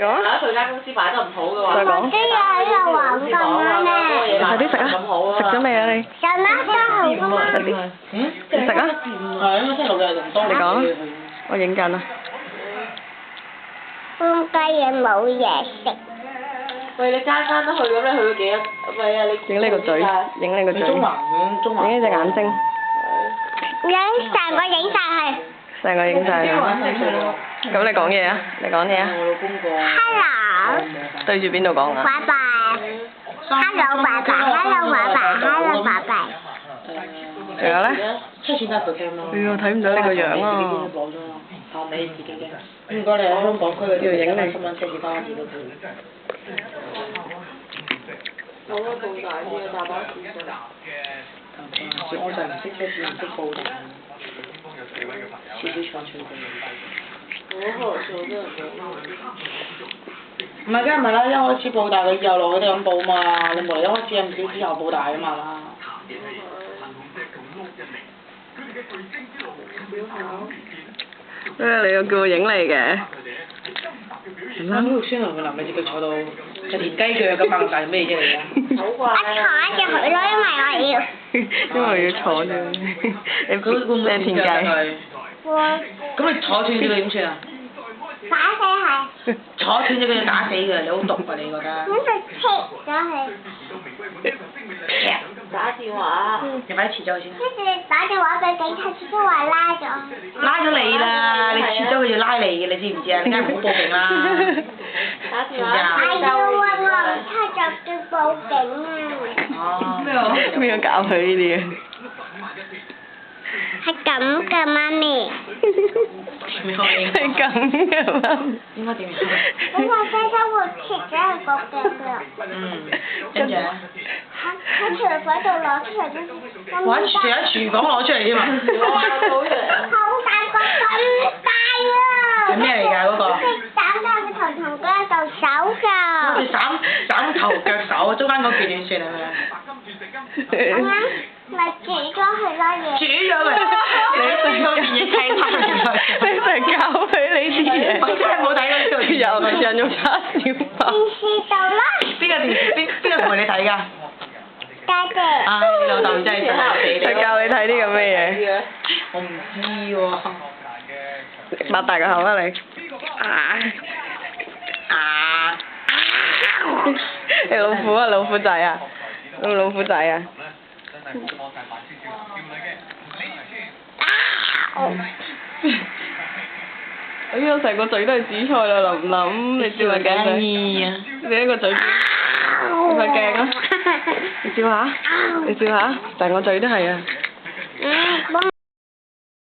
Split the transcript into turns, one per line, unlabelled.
講。
佢間公司擺得唔好嘅話，
再講。
我啲嘢喺度玩緊啊咩？
你快啲食啊！食咗未啊你？
有乜都好㗎嘛。
食啲。你食啊！
係因為星期六日唔多。
你講。我影緊啊。
公雞嘢冇嘢食。
喂，你間間都去咁，你去咗幾多？喂啊，你
影你個嘴，影你個嘴，影你隻眼睛，
影成個影晒佢。
成個影晒啦。咁你講嘢啊？你講嘢啊？
Hello。
對住邊度講啊？
拜拜。Hello 爸爸，Hello 爸爸，Hello 爸爸。
仲有咧？
出錢得佢聽咯。
哎呀，睇唔到你個樣啊！
後尾自己嘅。唔該你喺香港區嗰啲
要影你
新聞車子巴士都可以。我覺得咁大啲嘅大巴士上。我就唔識車子，唔識報答。遲啲坐出嚟。我開始真係唔係，梗係唔係啦！一開始報大佢以後落去都咁報嘛，你冇嚟一開始咁少之後報大啊嘛。
你又叫我影你嘅？
咁肉酸同佢男嘅隻腳坐到就田雞腳咁擘大咩啫你啊？好怪
啊！坐住佢咯，因為我要。
因為要坐啫。你
佢會唔會
田雞？
會。
咁你坐斷咗佢點算啊？
打死佢。
坐斷咗佢就打死佢，你好毒啊你覺得？
咁就切咗佢。
打電話。你快啲切咗佢先。
跟住打電話俾警察，佢都話拉咗。
拉咗你啦！你切咗佢就拉你嘅，你知唔知啊？你梗係唔好報警啦。
打電話。係要啊！我唔出就叫報警啊！
哦。咩啊？
邊個教佢呢啲嘅？
係咁嘅媽咪。
係咁嘅嘛？
應該點？
咁我西生活切咗佢個腳㗎。
跟住咧？
喺廚房度攞出嚟都。
我喺廚房攞出嚟添啊！
好大個咁大啊！
係咩嚟㗎嗰個？
斬咗佢頭同腳就手㗎。
你斬頭腳手，中間嗰橛點算係咪？
咁樣咪煮咗佢咯嘢。
煮咗佢。你成個電影睇翻嚟。
你成教佢呢啲嘢。
我真係冇睇過呢套電影。
人肉叉燒包。
電視度啦。
邊個電視？邊個同你睇㗎？
家姐。
唉，你老豆真係真係死你。
佢教你睇啲咁嘅嘢。
我唔知喎。
擘大個口啊你！你老虎啊，老虎仔啊，老虎仔啊！哎呀，成個嘴都係紫菜啦，林林，你笑下鏡仔，你一個嘴邊，你塊鏡啊！你笑下，你笑下，成個嘴都係啊！